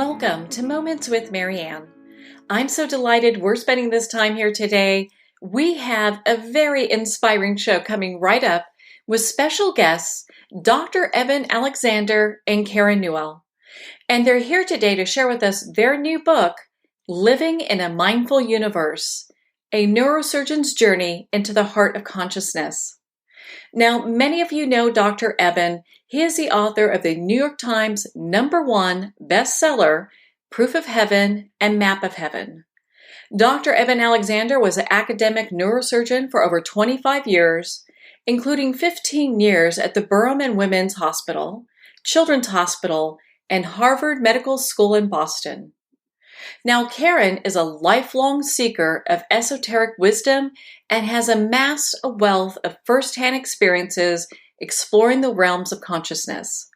Welcome to Moments with Marianne. I'm so delighted we're spending this time here today. We have a very inspiring show coming right up with special guests, Dr. Eben Alexander and Karen Newell. And they're here today to share with us their new book, Living in a Mindful Universe, a neurosurgeon's journey into the heart of consciousness. Now, many of you know Dr. Eben. He is the author of the New York Times #1 bestseller, Proof of Heaven and Map of Heaven. Dr. Eben Alexander was an academic neurosurgeon for over 25 years, including 15 years at the Brigham and Women's Hospital, Children's Hospital, and Harvard Medical School in Boston. Now, Karen is a lifelong seeker of esoteric wisdom and has amassed a wealth of firsthand experiences exploring the realms of consciousness.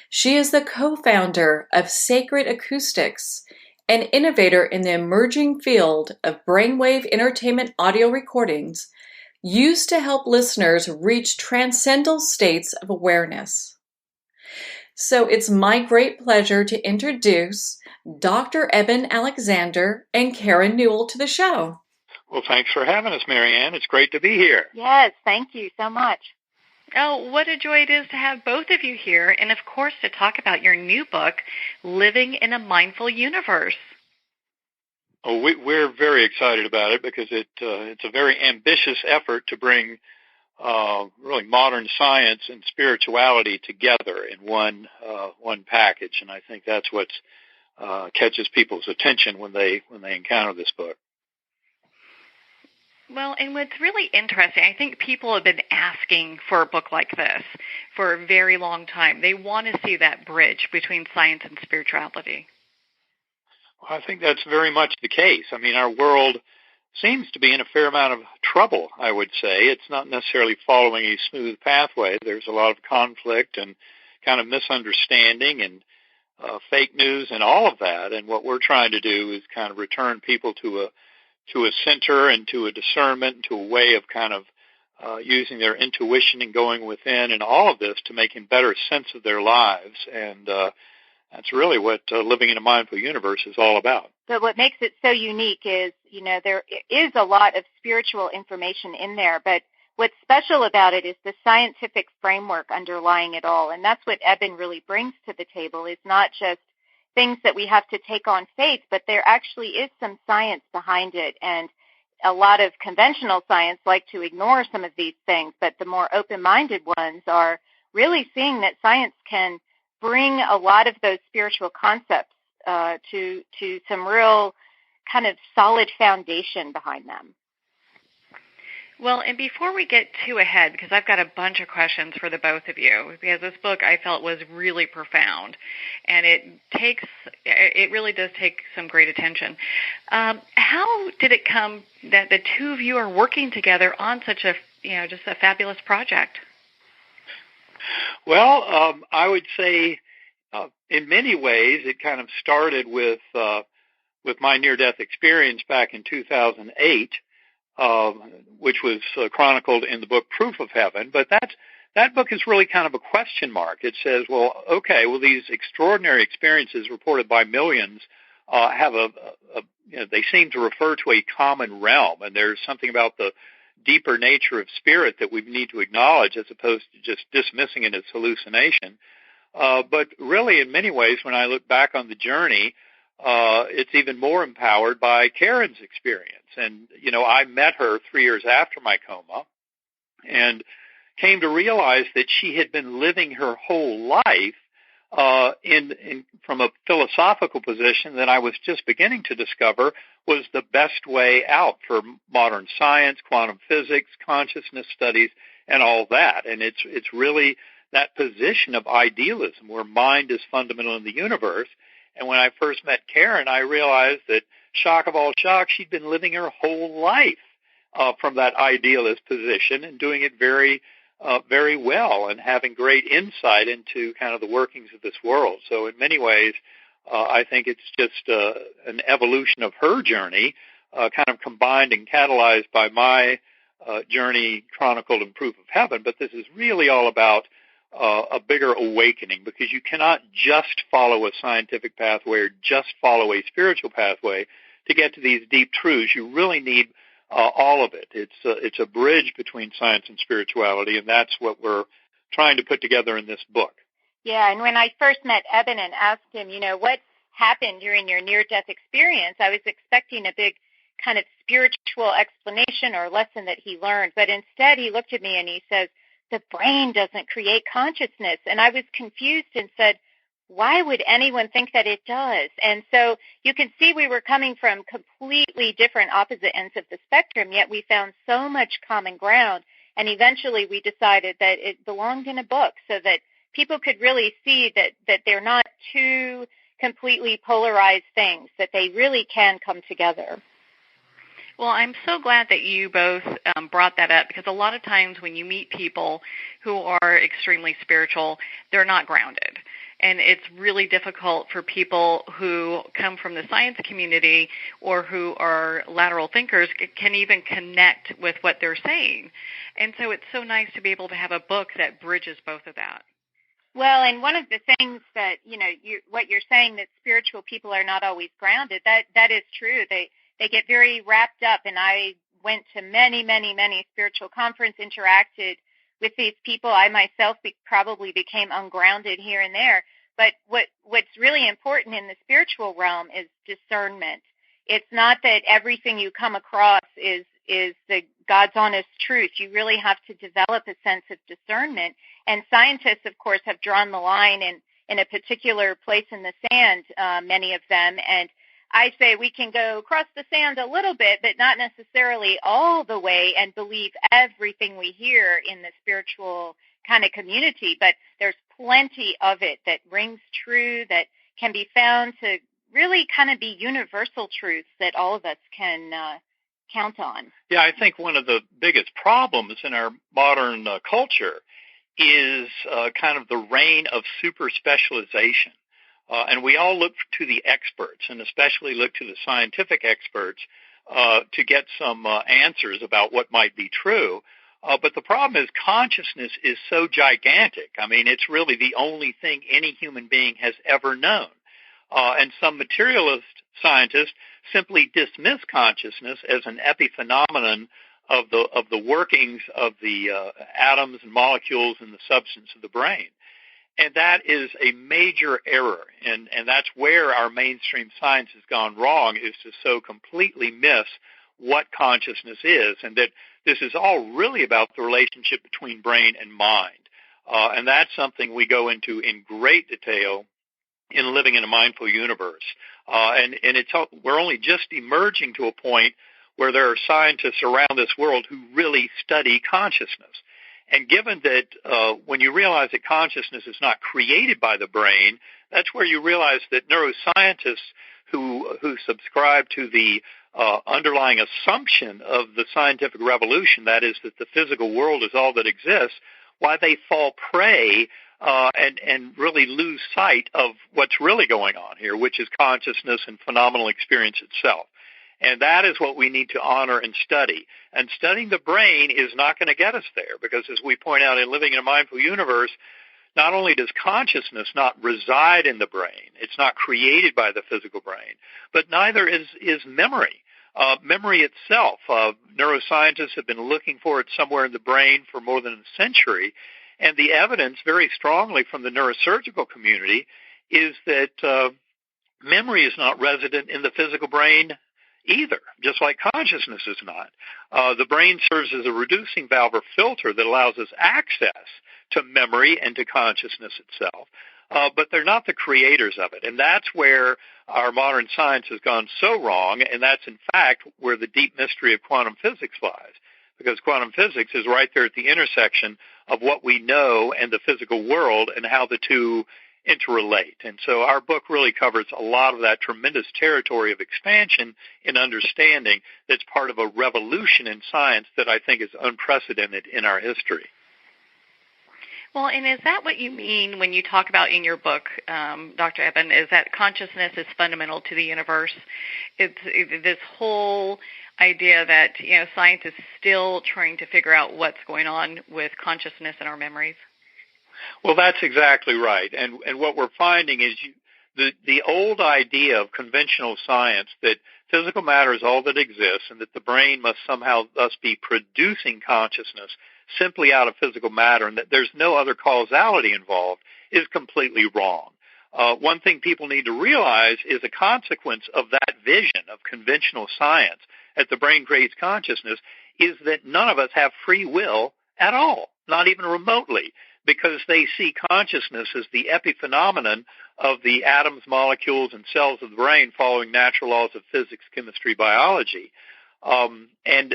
She is the co-founder of Sacred Acoustics, an innovator in the emerging field of brainwave entertainment audio recordings used to help listeners reach transcendental states of awareness. So it's my great pleasure to introduce Dr. Eben Alexander and Karen Newell to the show. Well, thanks for having us, Marianne. It's great to be here. Yes, thank you so much. Oh, what a joy it is to have both of you here, and of course to talk about your new book, Living in a Mindful Universe. Oh, we're very excited about it because it's a very ambitious effort to bring really modern science and spirituality together in one package, and I think that's what catches people's attention when they encounter this book. Well, and what's really interesting, I think people have been asking for a book like this for a very long time. They want to see that bridge between science and spirituality. Well, I think that's very much the case. I mean, our world seems to be in a fair amount of trouble, I would say. It's not necessarily following a smooth pathway. There's a lot of conflict and kind of misunderstanding and fake news and all of that. And what we're trying to do is kind of return people to a center and to a discernment and to a way of kind of using their intuition and going within and all of this to making better sense of their lives. And that's really what Living in a Mindful Universe is all about. So what makes it so unique is, there is a lot of spiritual information in there, but what's special about it is the scientific framework underlying it all. And that's what Eben really brings to the table, is not just things that we have to take on faith, but there actually is some science behind it. And a lot of conventional science like to ignore some of these things, but the more open-minded ones are really seeing that science can bring a lot of those spiritual concepts to some real kind of solid foundation behind them. Well, and before we get too ahead, because I've got a bunch of questions for the both of you, because this book I felt was really profound, and it really does take some great attention. How did it come that the two of you are working together on such a, just a fabulous project? Well, I would say in many ways it kind of started with my near-death experience back in 2008. Which was chronicled in the book Proof of Heaven. But that book is really kind of a question mark. It says, well, okay, these extraordinary experiences reported by millions have they seem to refer to a common realm, and there's something about the deeper nature of spirit that we need to acknowledge as opposed to just dismissing it as hallucination. But really, in many ways, when I look back on the journey, it's even more empowered by Karen's experience. And, I met her 3 years after my coma and came to realize that she had been living her whole life from a philosophical position that I was just beginning to discover was the best way out for modern science, quantum physics, consciousness studies, and all that. And it's really that position of idealism where mind is fundamental in the universe. And when I first met Karen, I realized that, shock of all shocks, she'd been living her whole life from that idealist position and doing it very, very well and having great insight into kind of the workings of this world. So in many ways, I think it's just an evolution of her journey, kind of combined and catalyzed by my journey chronicled in Proof of Heaven. But this is really all about a bigger awakening, because you cannot just follow a scientific pathway or just follow a spiritual pathway to get to these deep truths. You really need all of it. It's a bridge between science and spirituality, and that's what we're trying to put together in this book. Yeah, and when I first met Eben and asked him, what happened during your near-death experience, I was expecting a big kind of spiritual explanation or lesson that he learned, but instead he looked at me and he says, the brain doesn't create consciousness. And I was confused and said, why would anyone think that it does? And so you can see we were coming from completely different opposite ends of the spectrum, yet we found so much common ground. And eventually we decided that it belonged in a book so that people could really see that they're not two completely polarized things, that they really can come together. Well, I'm so glad that you both brought that up, because a lot of times when you meet people who are extremely spiritual, they're not grounded. And it's really difficult for people who come from the science community or who are lateral thinkers can even connect with what they're saying. And so it's so nice to be able to have a book that bridges both of that. Well, and one of the things that, what you're saying, that spiritual people are not always grounded, that is true. They get very wrapped up, and I went to many, many, many spiritual conferences, interacted with these people. I myself probably became ungrounded here and there. But what's really important in the spiritual realm is discernment. It's not that everything you come across is the God's honest truth. You really have to develop a sense of discernment. And scientists, of course, have drawn the line in a particular place in the sand, many of them. And I say we can go across the sand a little bit, but not necessarily all the way and believe everything we hear in the spiritual kind of community. But there's plenty of it that rings true, that can be found to really kind of be universal truths that all of us can count on. Yeah, I think one of the biggest problems in our modern culture is kind of the reign of super specialization. And we all look to the experts, and especially look to the scientific experts to get some answers about what might be true. But the problem is consciousness is so gigantic. I mean, it's really the only thing any human being has ever known. And some materialist scientists simply dismiss consciousness as an epiphenomenon of the workings of the atoms and molecules in the substance of the brain. And that is a major error, and that's where our mainstream science has gone wrong, is to so completely miss what consciousness is, and that this is all really about the relationship between brain and mind. And that's something we go into in great detail in Living in a Mindful Universe. We're only just emerging to a point where there are scientists around this world who really study consciousness. And given that when you realize that consciousness is not created by the brain, that's where you realize that neuroscientists who subscribe to the underlying assumption of the scientific revolution, that is, that the physical world is all that exists, why they fall prey and really lose sight of what's really going on here, which is consciousness and phenomenal experience itself. And that is what we need to honor and study. And studying the brain is not going to get us there, because as we point out in Living in a Mindful Universe, not only does consciousness not reside in the brain, it's not created by the physical brain, but neither is memory. Memory itself, neuroscientists have been looking for it somewhere in the brain for more than a century, and the evidence very strongly from the neurosurgical community is that memory is not resident in the physical brain either, just like consciousness is not. The brain serves as a reducing valve or filter that allows us access to memory and to consciousness itself, but they're not the creators of it. And that's where our modern science has gone so wrong, and that's, in fact, where the deep mystery of quantum physics lies, because quantum physics is right there at the intersection of what we know and the physical world and how the two interrelate. And so our book really covers a lot of that tremendous territory of expansion in understanding that's part of a revolution in science that I think is unprecedented in our history. Well, and is that what you mean when you talk about in your book, Dr. Eben, is that consciousness is fundamental to the universe? It's this whole idea that, science is still trying to figure out what's going on with consciousness and our memories? Well, that's exactly right. And what we're finding is the old idea of conventional science that physical matter is all that exists and that the brain must somehow thus be producing consciousness simply out of physical matter and that there's no other causality involved is completely wrong. One thing people need to realize is a consequence of that vision of conventional science that the brain creates consciousness is that none of us have free will at all, not even remotely, because they see consciousness as the epiphenomenon of the atoms, molecules, and cells of the brain following natural laws of physics, chemistry, biology. And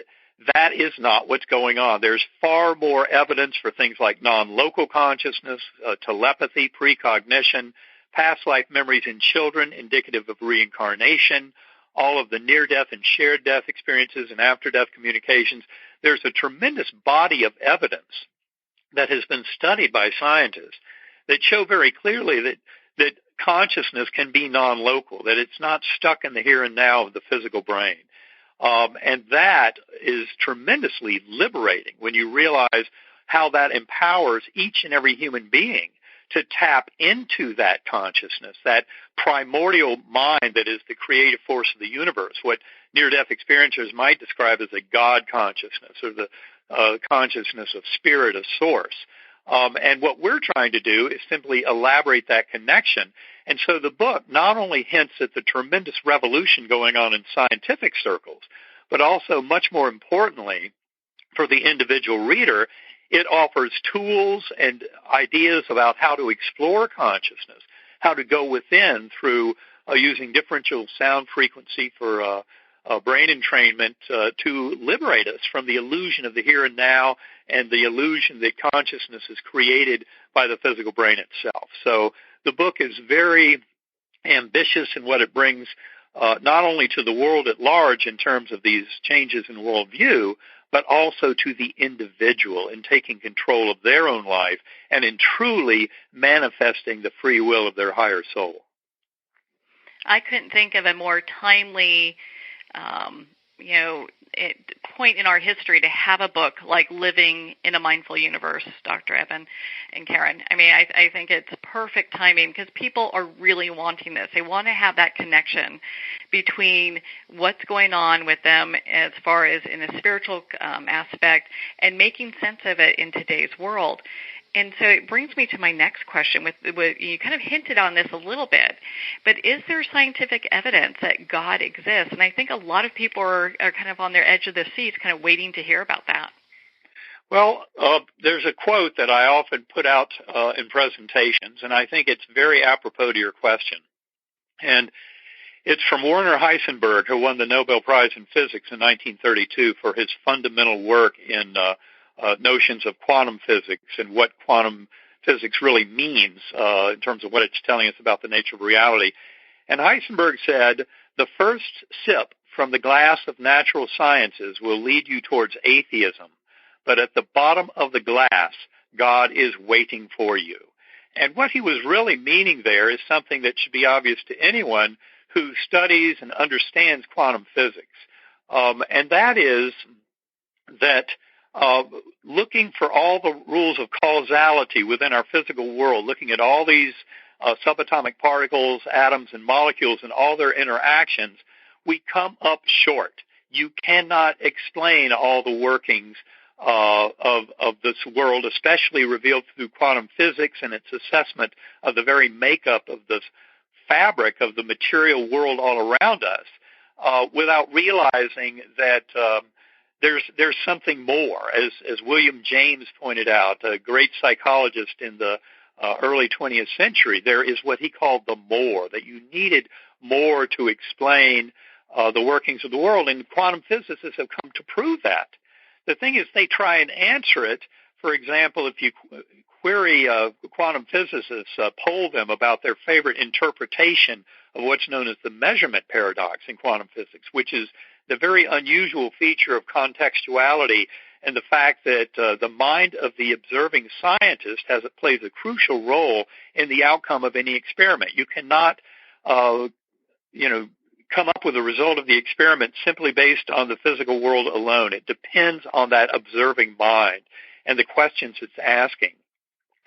that is not what's going on. There's far more evidence for things like non-local consciousness, telepathy, precognition, past life memories in children indicative of reincarnation, all of the near-death and shared death experiences and after-death communications. There's a tremendous body of evidence that has been studied by scientists that show very clearly that consciousness can be non-local, that it's not stuck in the here and now of the physical brain. And that is tremendously liberating when you realize how that empowers each and every human being to tap into that consciousness, that primordial mind that is the creative force of the universe, what near-death experiencers might describe as a God consciousness or the consciousness of spirit, of source. And what we're trying to do is simply elaborate that connection. And so the book not only hints at the tremendous revolution going on in scientific circles, but also, much more importantly, for the individual reader, it offers tools and ideas about how to explore consciousness, how to go within through using differential sound frequency for brain entrainment to liberate us from the illusion of the here and now and the illusion that consciousness is created by the physical brain itself. So the book is very ambitious in what it brings not only to the world at large in terms of these changes in worldview, but also to the individual in taking control of their own life and in truly manifesting the free will of their higher soul. I couldn't think of a more timely, point in our history to have a book like Living in a Mindful Universe, Dr. Eben and Karen. I mean, I think it's perfect timing because people are really wanting this. They want to have that connection between what's going on with them as far as in a spiritual aspect and making sense of it in today's world. And so it brings me to my next question. You kind of hinted on this a little bit, but is there scientific evidence that God exists? And I think a lot of people are kind of on their edge of their seats, kind of waiting to hear about that. Well, there's a quote that I often put out in presentations, and I think it's very apropos to your question. And it's from Werner Heisenberg, who won the Nobel Prize in Physics in 1932 for his fundamental work in notions of quantum physics and what quantum physics really means in terms of what it's telling us about the nature of reality. And Heisenberg said, the first sip from the glass of natural sciences will lead you towards atheism, but at the bottom of the glass, God is waiting for you. And what he was really meaning there is something that should be obvious to anyone who studies and understands quantum physics. And that is that looking for all the rules of causality within our physical world, looking at all these subatomic particles, atoms, and molecules and all their interactions, we come up short. You cannot explain all the workings of this world, especially revealed through quantum physics and its assessment of the very makeup of this fabric of the material world all around us, without realizing that there's something more. As William James pointed out, a great psychologist in the early 20th century, there is what he called the more, that you needed more to explain the workings of the world, and quantum physicists have come to prove that. The thing is, they try and answer it. For example, if you query quantum physicists, poll them about their favorite interpretation of what's known as the measurement paradox in quantum physics, which is the very unusual feature of contextuality and the fact that the mind of the observing scientist plays a crucial role in the outcome of any experiment. You cannot, come up with a result of the experiment simply based on the physical world alone. It depends on that observing mind and the questions it's asking.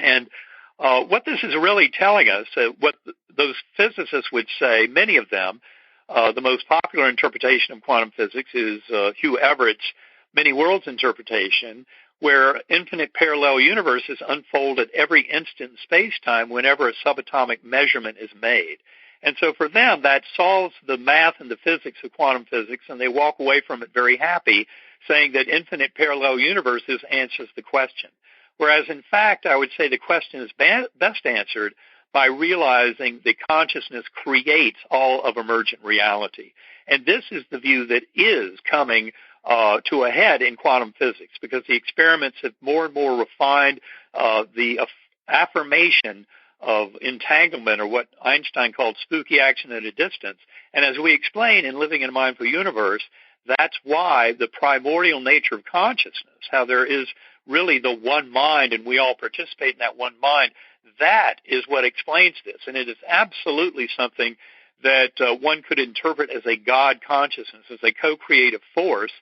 And what this is really telling us, what those physicists would say, many of them, the most popular interpretation of quantum physics is Hugh Everett's many worlds interpretation, where infinite parallel universes unfold at every instant in space-time whenever a subatomic measurement is made. And so for them, that solves the math and the physics of quantum physics, and they walk away from it very happy, saying that infinite parallel universes answers the question. Whereas, in fact, I would say the question is best answered by realizing that consciousness creates all of emergent reality. And this is the view that is coming to a head in quantum physics, because the experiments have more and more refined the affirmation of entanglement, or what Einstein called spooky action at a distance. And as we explain in Living in a Mindful Universe, that's why the primordial nature of consciousness, how there is really the one mind and we all participate in that one mind, that is what explains this. And it is absolutely something that one could interpret as a God consciousness, as a co-creative force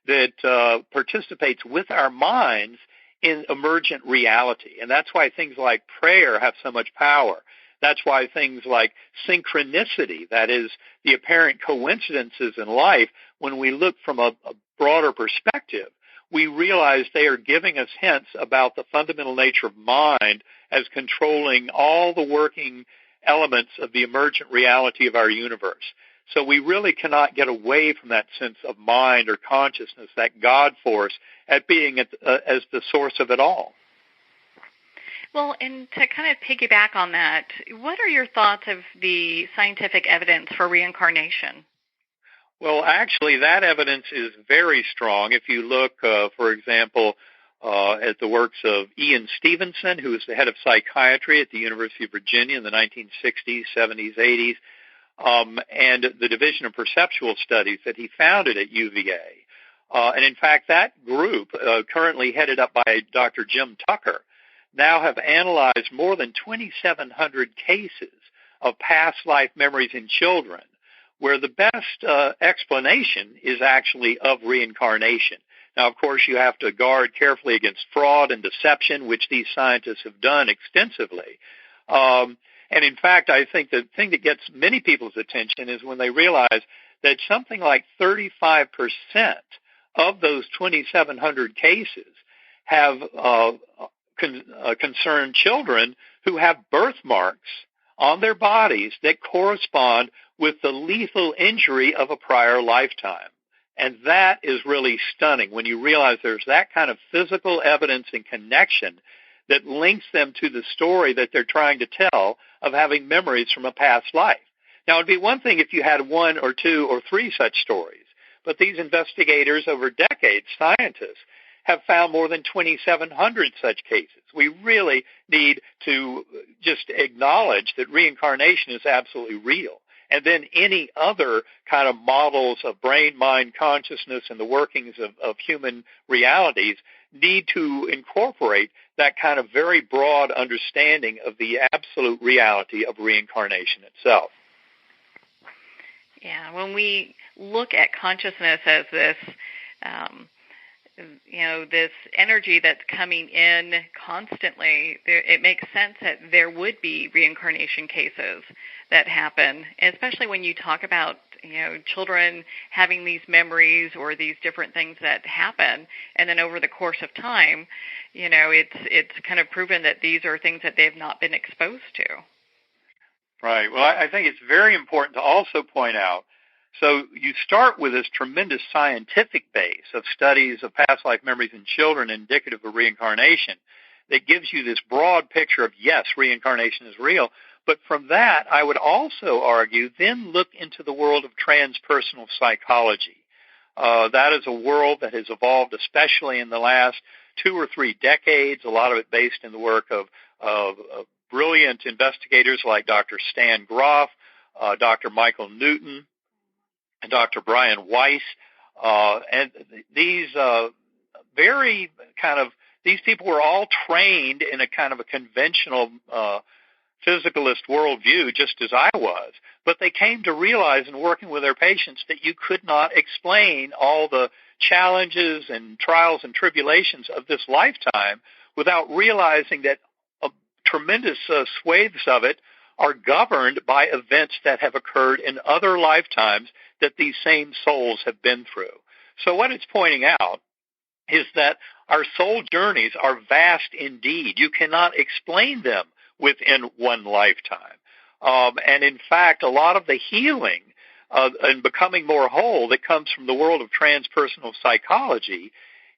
that participates with our minds in emergent reality. And that's why things like prayer have so much power. That's why things like synchronicity, that is, the apparent coincidences in life, when we look from a broader perspective, we realize they are giving us hints about the fundamental nature of mind as controlling all the working elements of the emergent reality of our universe. So we really cannot get away from that sense of mind or consciousness, that God force, at being as the source of it all. Well, and to kind of piggyback on that, what are your thoughts of the scientific evidence for reincarnation? Well, actually, that evidence is very strong. If you look, for example, at the works of Ian Stevenson, who was the head of psychiatry at the University of Virginia in the 1960s, 70s, 80s, and the Division of Perceptual Studies that he founded at UVA. And in fact, that group, currently headed up by Dr. Jim Tucker, now have analyzed more than 2,700 cases of past life memories in children, where the best explanation is actually of reincarnation. Now, of course, you have to guard carefully against fraud and deception, which these scientists have done extensively. And in fact, I think the thing that gets many people's attention is when they realize that something like 35% of those 2,700 cases have concerned children who have birthmarks on their bodies that correspond with the lethal injury of a prior lifetime. And that is really stunning when you realize there's that kind of physical evidence and connection that links them to the story that they're trying to tell of having memories from a past life. Now, it'd be one thing if you had one or two or three such stories, but these investigators over decades, scientists, have found more than 2,700 such cases. We really need to just acknowledge that reincarnation is absolutely real. And then any other kind of models of brain, mind, consciousness, and the workings of human realities need to incorporate that kind of very broad understanding of the absolute reality of reincarnation itself. Yeah, when we look at consciousness as this, this energy that's coming in constantly, it makes sense that there would be reincarnation cases that happen, especially when you talk about, children having these memories or these different things that happen, and then over the course of time, it's kind of proven that these are things that they've not been exposed to. Right. Well, I think it's very important to also point out, so you start with this tremendous scientific base of studies of past life memories in children indicative of reincarnation that gives you this broad picture of, yes, reincarnation is real. But from that, I would also argue, then look into the world of transpersonal psychology. That is a world that has evolved, especially in the last 2 or 3 decades, a lot of it based in the work of brilliant investigators like Dr. Stan Grof, Dr. Michael Newton, and Dr. Brian Weiss. And these these people were all trained in a kind of a conventional physicalist worldview, just as I was, but they came to realize in working with their patients that you could not explain all the challenges and trials and tribulations of this lifetime without realizing that tremendous swathes of it are governed by events that have occurred in other lifetimes that these same souls have been through. So what it's pointing out is that our soul journeys are vast indeed. You cannot explain them within one lifetime. And in fact, a lot of the healing and becoming more whole that comes from the world of transpersonal psychology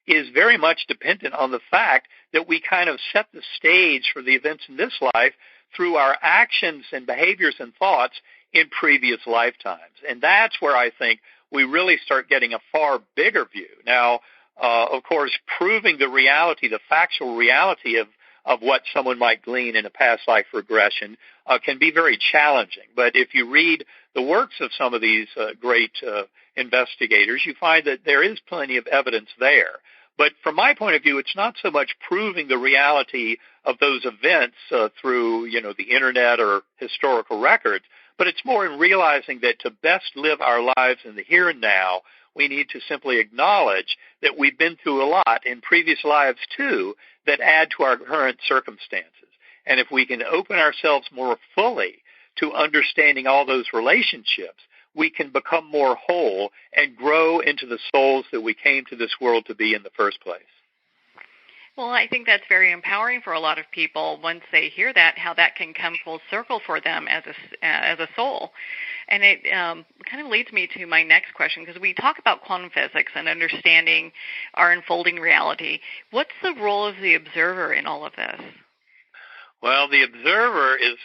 is very much dependent on the fact that we kind of set the stage for the events in this life through our actions and behaviors and thoughts in previous lifetimes. And that's where I think we really start getting a far bigger view. Now, of course, proving the reality, the factual reality of what someone might glean in a past life regression can be very challenging. But if you read the works of some of these great investigators, you find that there is plenty of evidence there. But from my point of view, it's not so much proving the reality of those events through, the internet or historical records, but it's more in realizing that to best live our lives in the here and now, we need to simply acknowledge that we've been through a lot in previous lives, too, that add to our current circumstances. And if we can open ourselves more fully to understanding all those relationships, we can become more whole and grow into the souls that we came to this world to be in the first place. Well, I think that's very empowering for a lot of people once they hear that, how that can come full circle for them as a soul. And it kind of leads me to my next question, because we talk about quantum physics and understanding our unfolding reality. What's the role of the observer in all of this? Well, the observer is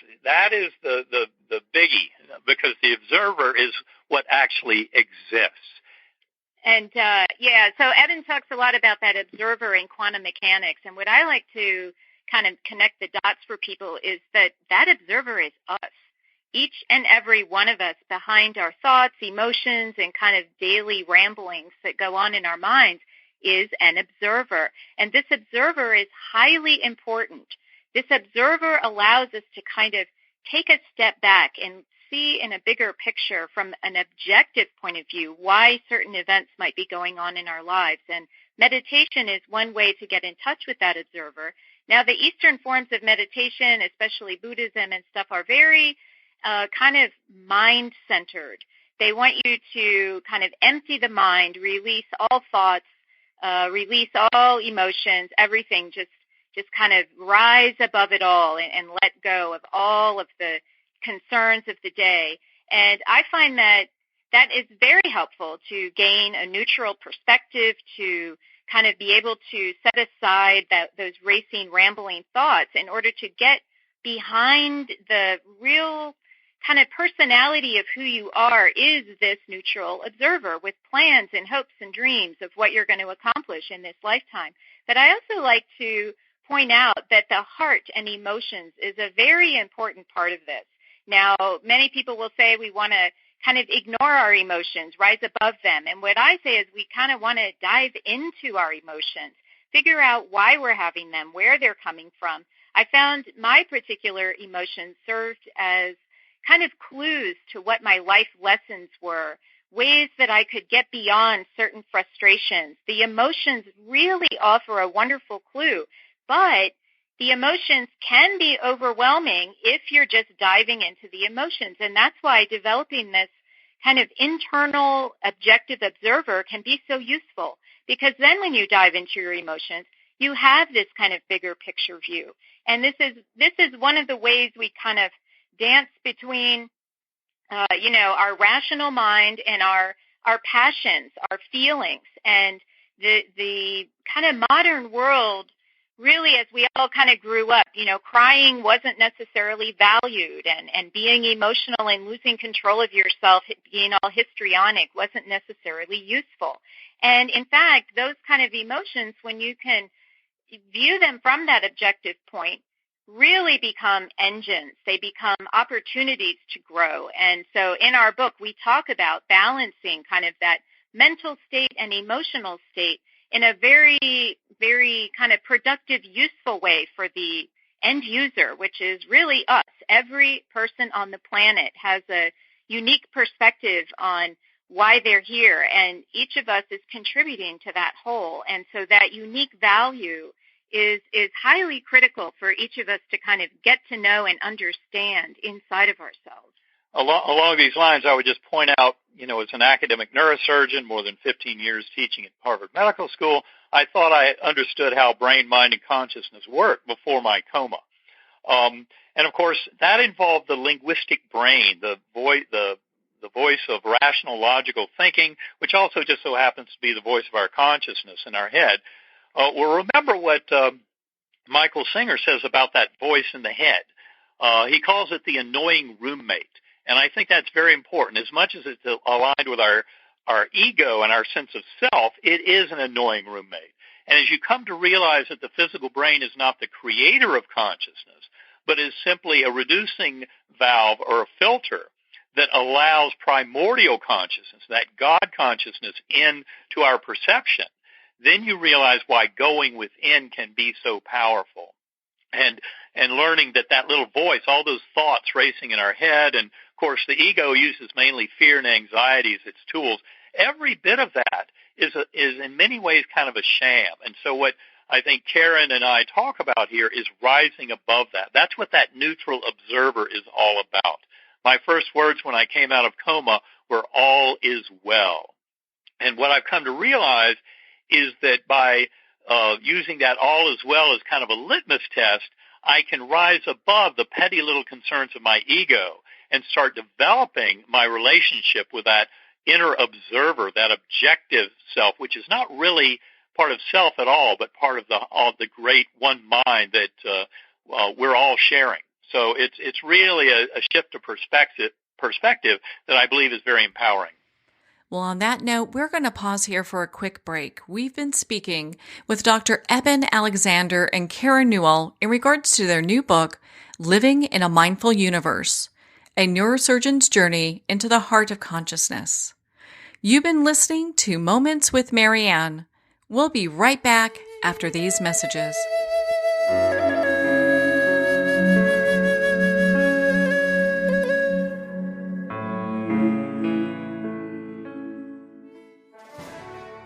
the biggie, because the observer is what actually exists. And, so Eben talks a lot about that observer in quantum mechanics. And what I like to kind of connect the dots for people is that observer is us. Each and every one of us behind our thoughts, emotions, and kind of daily ramblings that go on in our minds is an observer. And this observer is highly important. This observer allows us to kind of take a step back and see in a bigger picture from an objective point of view why certain events might be going on in our lives. And meditation is one way to get in touch with that observer. Now, the Eastern forms of meditation, especially Buddhism and stuff, are very kind of mind-centered. They want you to kind of empty the mind, release all thoughts, release all emotions, everything, just kind of rise above it all and let go of all of the concerns of the day. And I find that is very helpful to gain a neutral perspective, to kind of be able to set aside those racing, rambling thoughts in order to get behind the real kind of personality of who you are is this neutral observer with plans and hopes and dreams of what you're going to accomplish in this lifetime. But I also like to point out that the heart and emotions is a very important part of this. Now, many people will say we want to kind of ignore our emotions, rise above them. And what I say is we kind of want to dive into our emotions, figure out why we're having them, where they're coming from. I found my particular emotions served as kind of clues to what my life lessons were, ways that I could get beyond certain frustrations. The emotions really offer a wonderful clue, but the emotions can be overwhelming if you're just diving into the emotions. And that's why developing this kind of internal objective observer can be so useful, because then when you dive into your emotions, you have this kind of bigger picture view. And this is one of the ways we kind of dance between, our rational mind and our passions, our feelings. And the kind of modern world, really, as we all kind of grew up, crying wasn't necessarily valued, and being emotional and losing control of yourself, being all histrionic, wasn't necessarily useful. And in fact, those kind of emotions, when you can view them from that objective point, really become engines. They become opportunities to grow. And so in our book, we talk about balancing kind of that mental state and emotional state in a very, very kind of productive, useful way for the end user, which is really us. Every person on the planet has a unique perspective on why they're here, and each of us is contributing to that whole. And so that unique value is highly critical for each of us to kind of get to know and understand inside of ourselves. Along these lines, I would just point out, as an academic neurosurgeon, more than 15 years teaching at Harvard Medical School, I thought I understood how brain, mind, and consciousness work before my coma. And of course, that involved the linguistic brain, the voice of rational, logical thinking, which also just so happens to be the voice of our consciousness in our head. Well, remember what Michael Singer says about that voice in the head. He calls it the annoying roommate. And I think that's very important. As much as it's aligned with our ego and our sense of self, it is an annoying roommate. And as you come to realize that the physical brain is not the creator of consciousness, but is simply a reducing valve or a filter that allows primordial consciousness, that God consciousness, into our perception, then you realize why going within can be so powerful. And learning that little voice, all those thoughts racing in our head, and of course the ego uses mainly fear and anxiety as its tools. Every bit of that is in many ways kind of a sham. And so what I think Karen and I talk about here is rising above that. That's what that neutral observer is all about. My first words when I came out of coma were all is well. And what I've come to realize is that by using that all is well as kind of a litmus test, I can rise above the petty little concerns of my ego and start developing my relationship with that inner observer, that objective self, which is not really part of self at all, but part of the great one mind that we're all sharing. So it's really a shift of perspective that I believe is very empowering. Well, on that note, we're going to pause here for a quick break. We've been speaking with Dr. Eben Alexander and Karen Newell in regards to their new book, Living in a Mindful Universe, a neurosurgeon's journey into the heart of consciousness. You've been listening to Moments with Marianne. We'll be right back after these messages.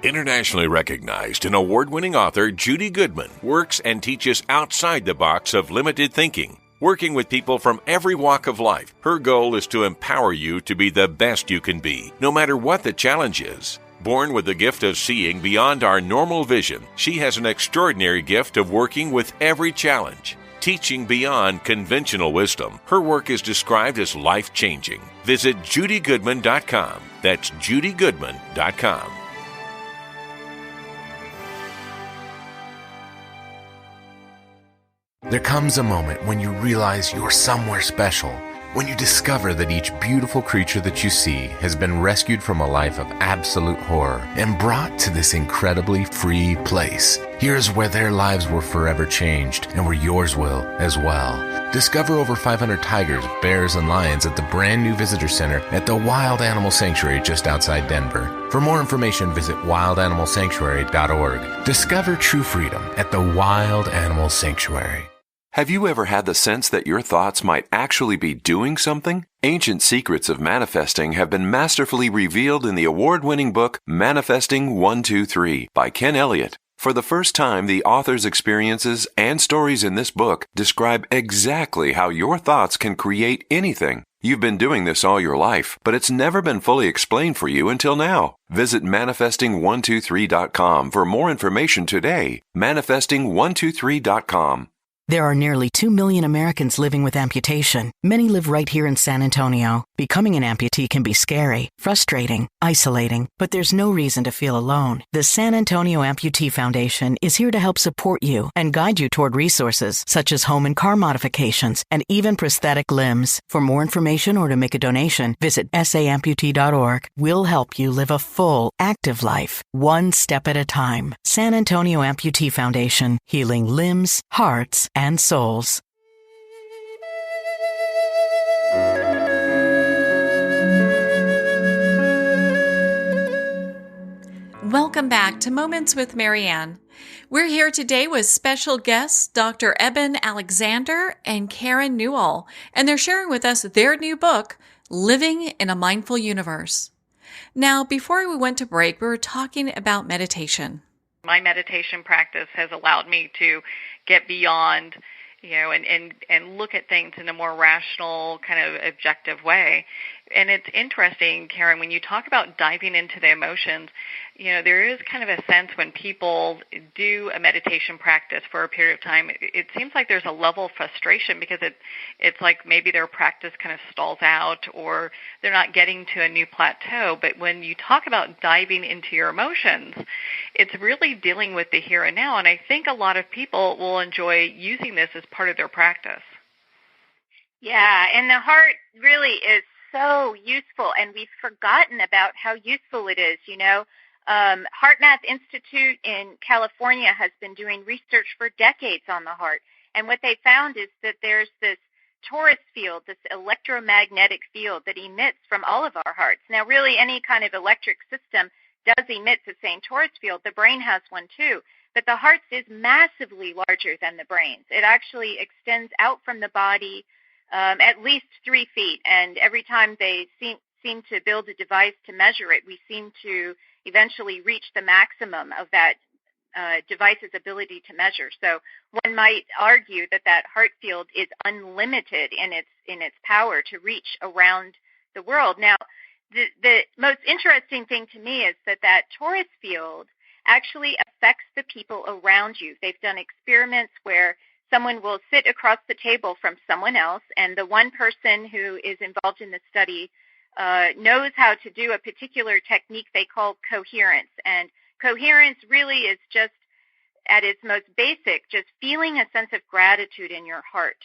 Internationally recognized and award-winning author Judy Goodman works and teaches outside the box of limited thinking. Working with people from every walk of life, her goal is to empower you to be the best you can be, no matter what the challenge is. Born with the gift of seeing beyond our normal vision, she has an extraordinary gift of working with every challenge. Teaching beyond conventional wisdom, her work is described as life-changing. Visit judygoodman.com. That's judygoodman.com. There comes a moment when you realize you're somewhere special, when you discover that each beautiful creature that you see has been rescued from a life of absolute horror and brought to this incredibly free place. Here's where their lives were forever changed and where yours will as well. Discover over 500 tigers, bears, and lions at the brand new visitor center at the Wild Animal Sanctuary just outside Denver. For more information, visit wildanimalsanctuary.org. Discover true freedom at the Wild Animal Sanctuary. Have you ever had the sense that your thoughts might actually be doing something? Ancient secrets of manifesting have been masterfully revealed in the award-winning book Manifesting 123 by Ken Elliott. For the first time, the author's experiences and stories in this book describe exactly how your thoughts can create anything. You've been doing this all your life, but it's never been fully explained for you until now. Visit manifesting123.com for more information today. Manifesting123.com. There are nearly 2 million Americans living with amputation. Many live right here in San Antonio. Becoming an amputee can be scary, frustrating, isolating, but there's no reason to feel alone. The San Antonio Amputee Foundation is here to help support you and guide you toward resources such as home and car modifications and even prosthetic limbs. For more information or to make a donation, visit saamputee.org. We'll help you live a full, active life, one step at a time. San Antonio Amputee Foundation, healing limbs, hearts, and souls. Welcome back to Moments with Marianne. We're here today with special guests Dr. Eben Alexander and Karen Newell, and they're sharing with us their new book, Living in a Mindful Universe. Now, before we went to break, we were talking about meditation. My meditation practice has allowed me to get beyond, and look at things in a more rational, kind of objective way. And it's interesting, Karen, when you talk about diving into the emotions, there is kind of a sense when people do a meditation practice for a period of time, it seems like there's a level of frustration because it's like maybe their practice kind of stalls out or they're not getting to a new plateau. But when you talk about diving into your emotions, it's really dealing with the here and now. And I think a lot of people will enjoy using this as part of their practice. Yeah, and the heart really is so useful, and we've forgotten about how useful it is. HeartMath Institute in California has been doing research for decades on the heart, and what they found is that there's this torus field, this electromagnetic field that emits from all of our hearts. Now, really, any kind of electric system does emit the same torus field. The brain has one too, but the heart's is massively larger than the brain's. It actually extends out from the body at least 3 feet, and every time they seem to build a device to measure it, we seem to eventually reach the maximum of that device's ability to measure. So one might argue that heart field is unlimited in its power to reach around the world. Now, the most interesting thing to me is that torus field actually affects the people around you. They've done experiments where someone will sit across the table from someone else, and the one person who is involved in the study knows how to do a particular technique they call coherence. And coherence really is just, at its most basic, just feeling a sense of gratitude in your heart,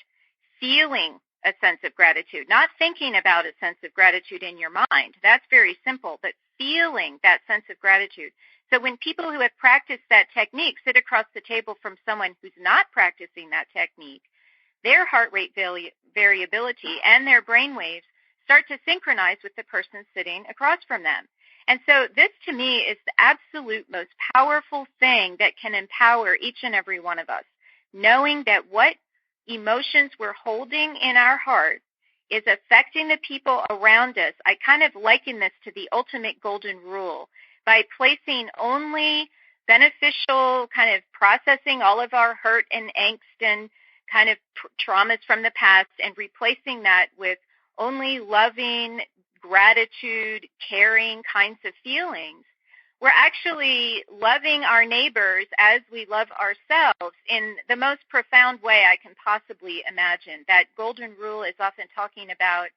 feeling a sense of gratitude, not thinking about a sense of gratitude in your mind. That's very simple, but feeling that sense of gratitude. So when people who have practiced that technique sit across the table from someone who's not practicing that technique, their heart rate variability and their brain waves start to synchronize with the person sitting across from them. And so this, to me, is the absolute most powerful thing that can empower each and every one of us, knowing that what emotions we're holding in our heart is affecting the people around us. I kind of liken this to the ultimate golden rule. By placing only beneficial, kind of processing all of our hurt and angst and kind of traumas from the past and replacing that with only loving, gratitude, caring kinds of feelings, we're actually loving our neighbors as we love ourselves in the most profound way I can possibly imagine. That golden rule is often talking about,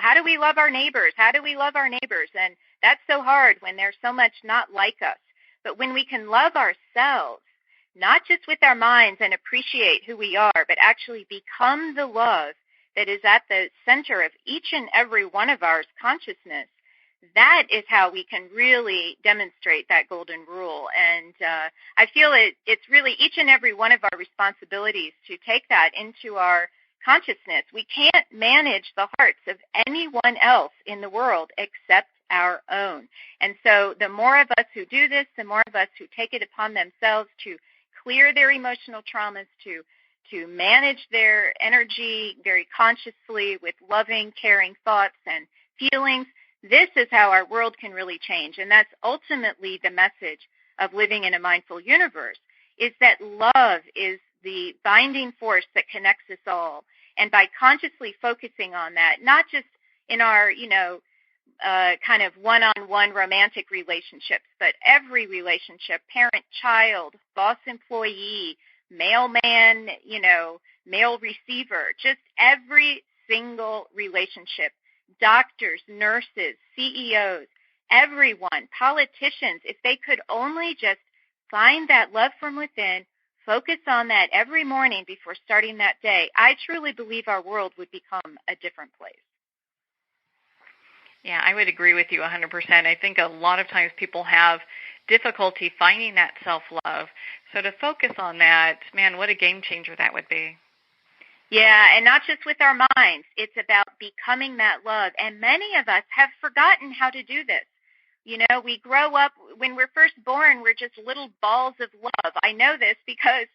how do we love our neighbors? How do we love our neighbors? And that's so hard when they're so much not like us. But when we can love ourselves, not just with our minds and appreciate who we are, but actually become the love that is at the center of each and every one of our consciousness, that is how we can really demonstrate that golden rule. And I feel it's really each and every one of our responsibilities to take that into our consciousness. We can't manage the hearts of anyone else in the world except our own. And so the more of us who do this, the more of us who take it upon themselves to clear their emotional traumas, to manage their energy very consciously with loving, caring thoughts and feelings, this is how our world can really change. And that's ultimately the message of living in a mindful universe, is that love is the binding force that connects us all. And by consciously focusing on that, not just in our, kind of one-on-one romantic relationships, but every relationship, parent-child, boss-employee, mailman, mail receiver, just every single relationship, doctors, nurses, CEOs, everyone, politicians, if they could only just find that love from within, focus on that every morning before starting that day, I truly believe our world would become a different place. Yeah, I would agree with you 100%. I think a lot of times people have difficulty finding that self-love. So to focus on that, man, what a game changer that would be. Yeah, and not just with our minds. It's about becoming that love. And many of us have forgotten how to do this. We grow up, when we're first born, we're just little balls of love. I know this because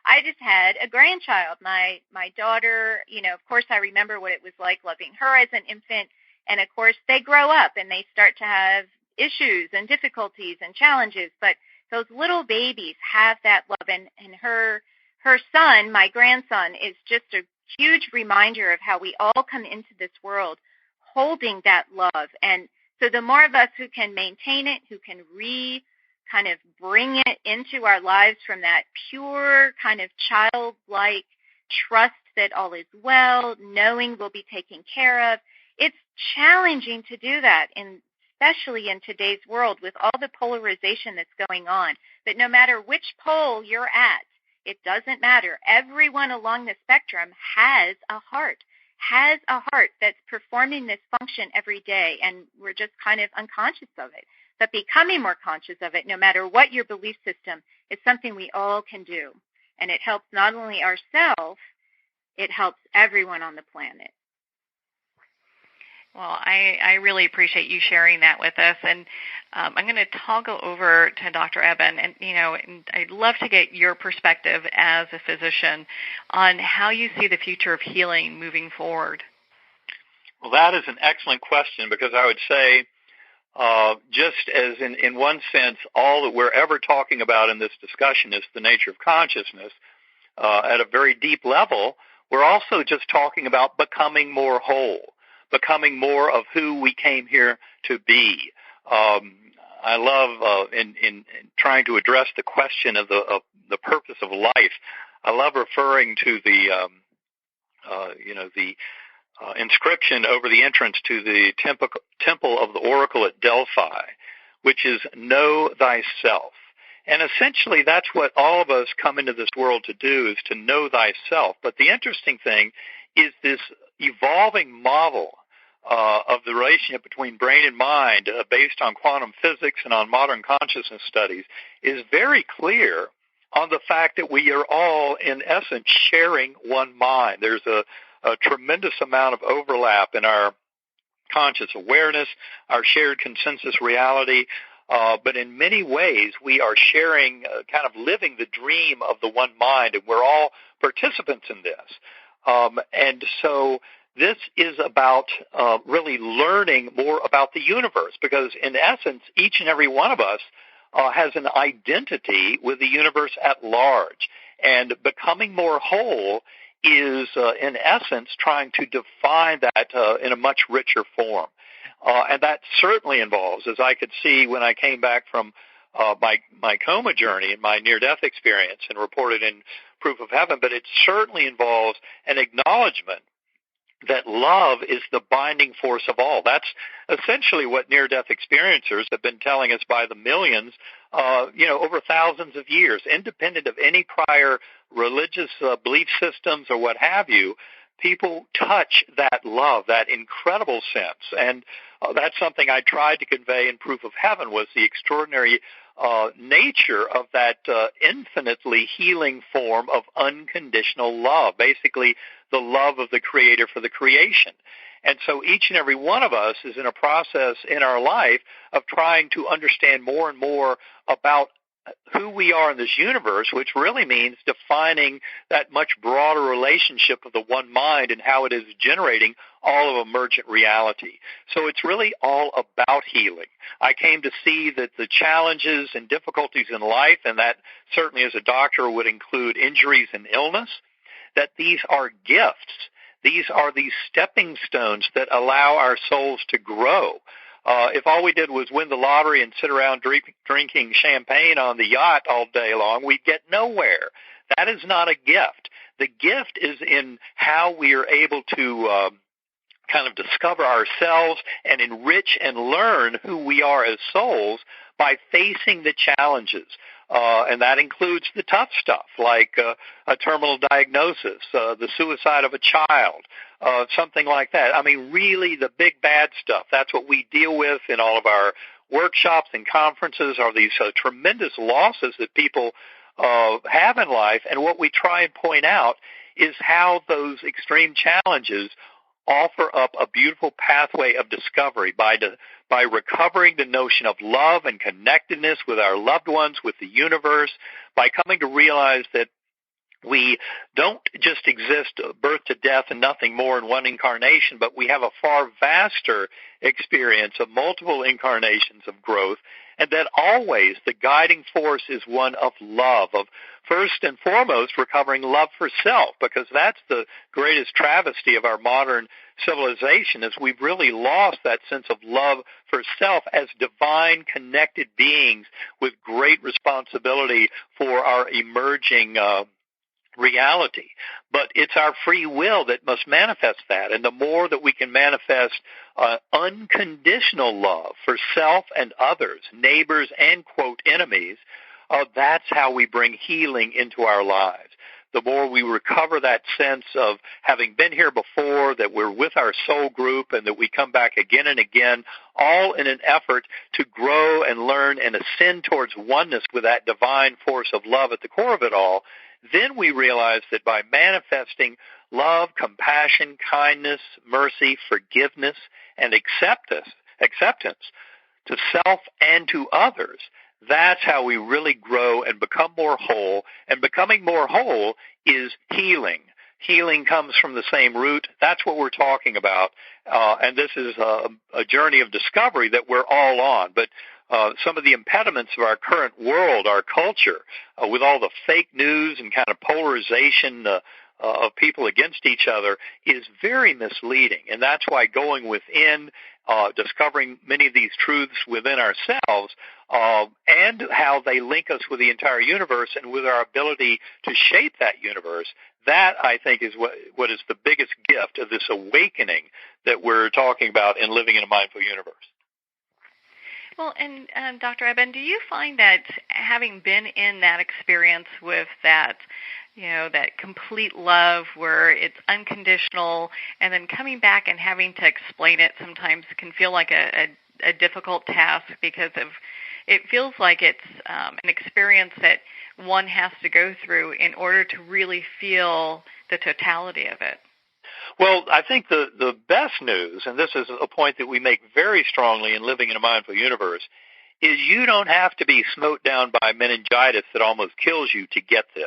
I just had a grandchild. My daughter, of course I remember what it was like loving her as an infant. And of course they grow up and they start to have issues and difficulties and challenges. But those little babies have that love, and her son, my grandson, is just a huge reminder of how we all come into this world holding that love. And so the more of us who can maintain it, who can kind of bring it into our lives from that pure kind of childlike trust that all is well, knowing we'll be taken care of. It's challenging to do that, especially in today's world with all the polarization that's going on. But no matter which pole you're at, it doesn't matter. Everyone along the spectrum has a heart that's performing this function every day, and we're just kind of unconscious of it. But becoming more conscious of it, no matter what your belief system, is something we all can do. And it helps not only ourselves, it helps everyone on the planet. Well, I really appreciate you sharing that with us, and I'm going to toggle over to Dr. Eben, and I'd love to get your perspective as a physician on how you see the future of healing moving forward. Well, that is an excellent question, because I would say, just as in one sense, all that we're ever talking about in this discussion is the nature of consciousness at a very deep level, we're also just talking about becoming more whole, becoming more of who we came here to be. I love in trying to address the question of the purpose of life. I love referring to the inscription over the entrance to the temple of the oracle at Delphi, which is "Know thyself." And essentially, that's what all of us come into this world to do, is to know thyself. But the interesting thing is this evolving model of the relationship between brain and mind based on quantum physics and on modern consciousness studies is very clear on the fact that we are all, in essence, sharing one mind. There's a tremendous amount of overlap in our conscious awareness, our shared consensus reality, but in many ways we are sharing, kind of living the dream of the one mind, and we're all participants in this. And so this is about really learning more about the universe, because in essence, each and every one of us has an identity with the universe at large, and becoming more whole is, in essence, trying to define that in a much richer form. And that certainly involves, as I could see when I came back from my coma journey and my near-death experience and reported in Proof of Heaven, but it certainly involves an acknowledgement that love is the binding force of all. That's essentially what near-death experiencers have been telling us by the millions, over thousands of years, independent of any prior religious belief systems or what have you. People touch that love, that incredible sense. And that's something I tried to convey in Proof of Heaven, was the extraordinary nature of that infinitely healing form of unconditional love, basically the love of the Creator for the creation. And so each and every one of us is in a process in our life of trying to understand more and more about who we are in this universe, which really means defining that much broader relationship of the one mind and how it is generating all of emergent reality. So it's really all about healing. I came to see that the challenges and difficulties in life, and that certainly as a doctor would include injuries and illness, that these are gifts. These are these stepping stones that allow our souls to grow. If all we did was win the lottery and sit around drinking champagne on the yacht all day long, we'd get nowhere. That is not a gift. The gift is in how we are able to kind of discover ourselves and enrich and learn who we are as souls by facing the challenges. And that includes the tough stuff, like a terminal diagnosis, the suicide of a child, something like that. I mean, really the big bad stuff. That's what we deal with in all of our workshops and conferences, are these tremendous losses that people have in life. And what we try and point out is how those extreme challenges offer up a beautiful pathway of discovery by recovering the notion of love and connectedness with our loved ones, with the universe, by coming to realize that we don't just exist birth to death and nothing more in one incarnation, but we have a far vaster experience of multiple incarnations of growth, and that always the guiding force is one of love, of first and foremost recovering love for self, because that's the greatest travesty of our modern civilization, is we've really lost that sense of love for self as divine connected beings with great responsibility for our emerging reality. But it's our free will that must manifest that. And the more that we can manifest unconditional love for self and others, neighbors and, quote, enemies, that's how we bring healing into our lives. The more we recover that sense of having been here before, that we're with our soul group, and that we come back again and again, all in an effort to grow and learn and ascend towards oneness with that divine force of love at the core of it all, then we realize that by manifesting love, compassion, kindness, mercy, forgiveness, and acceptance to self and to others, that's how we really grow and become more whole. And becoming more whole is healing. Healing comes from the same root. That's what we're talking about. And this is a journey of discovery that we're all on. But some of the impediments of our current world, our culture, with all the fake news and kind of polarization of people against each other, is very misleading. And that's why going within, discovering many of these truths within ourselves, and how they link us with the entire universe and with our ability to shape that universe, that, I think, is what is the biggest gift of this awakening that we're talking about in Living in a Mindful Universe. Well, and Dr. Eben, do you find that having been in that experience with that, that complete love where it's unconditional, and then coming back and having to explain it sometimes can feel like a difficult task, because it feels like it's an experience that one has to go through in order to really feel the totality of it? Well, I think the best news, and this is a point that we make very strongly in Living in a Mindful Universe, is you don't have to be smote down by meningitis that almost kills you to get this.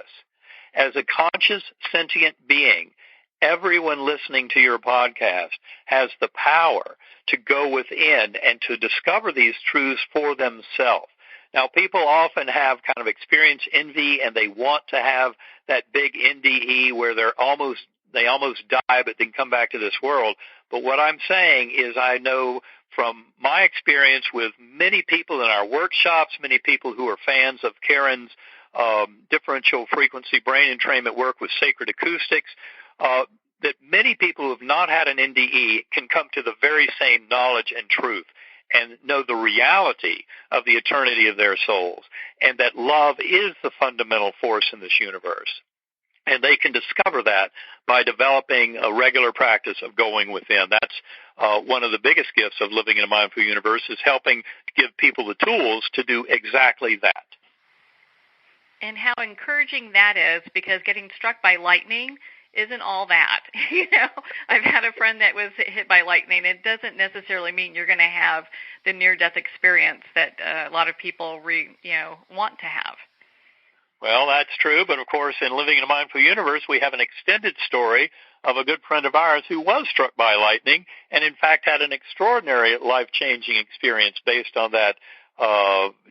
As a conscious, sentient being, everyone listening to your podcast has the power to go within and to discover these truths for themselves. Now, people often have kind of experience envy, and they want to have that big NDE where they almost die but then come back to this world. But what I'm saying is, I know from my experience with many people in our workshops, many people who are fans of Karen's differential frequency brain entrainment work with sacred acoustics, that many people who have not had an NDE can come to the very same knowledge and truth and know the reality of the eternity of their souls, and that love is the fundamental force in this universe. And they can discover that by developing a regular practice of going within. That's one of the biggest gifts of Living in a Mindful Universe, is helping to give people the tools to do exactly that. And how encouraging that is, because getting struck by lightning isn't all that. I've had a friend that was hit by lightning. It doesn't necessarily mean you're going to have the near-death experience that a lot of people want to have. Well, that's true, but of course, in Living in a Mindful Universe, we have an extended story of a good friend of ours who was struck by lightning and, in fact, had an extraordinary life-changing experience based on that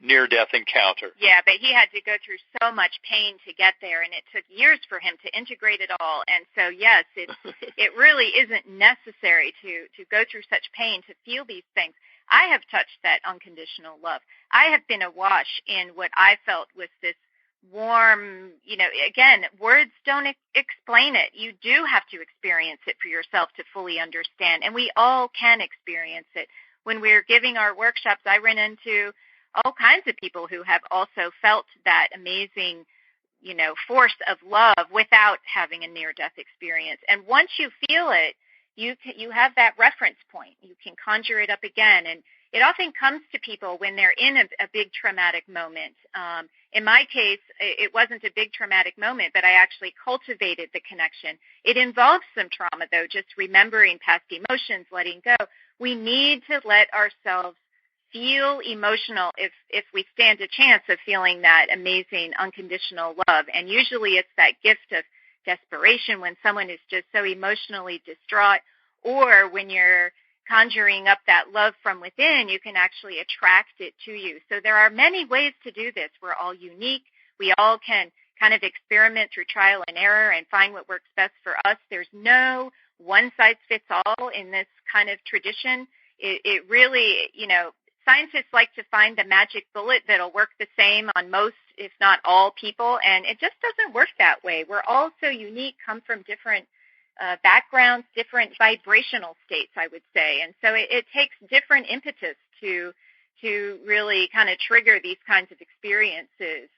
near-death encounter. Yeah, but he had to go through so much pain to get there, and it took years for him to integrate it all. And so, yes, it really isn't necessary to go through such pain to feel these things. I have touched that unconditional love. I have been awash in what I felt was this warm, again, words don't explain it. You do have to experience it for yourself to fully understand, and we all can experience it. When we're giving our workshops, I run into all kinds of people who have also felt that amazing, force of love without having a near-death experience. And once you feel it, you have that reference point. You can conjure it up again, and it often comes to people when they're in a big traumatic moment. In my case, it wasn't a big traumatic moment, but I actually cultivated the connection. It involves some trauma, though, just remembering past emotions, letting go. We need to let ourselves feel emotional if we stand a chance of feeling that amazing unconditional love. And usually it's that gift of desperation when someone is just so emotionally distraught, or when you're conjuring up that love from within, you can actually attract it to you. So there are many ways to do this. We're all unique. We all can kind of experiment through trial and error and find what works best for us. There's no one-size-fits-all in this kind of tradition. It really, scientists like to find the magic bullet that'll work the same on most, if not all, people, and it just doesn't work that way. We're all so unique, come from different backgrounds, different vibrational states, I would say. And so it takes different impetus to really kind of trigger these kinds of experiences.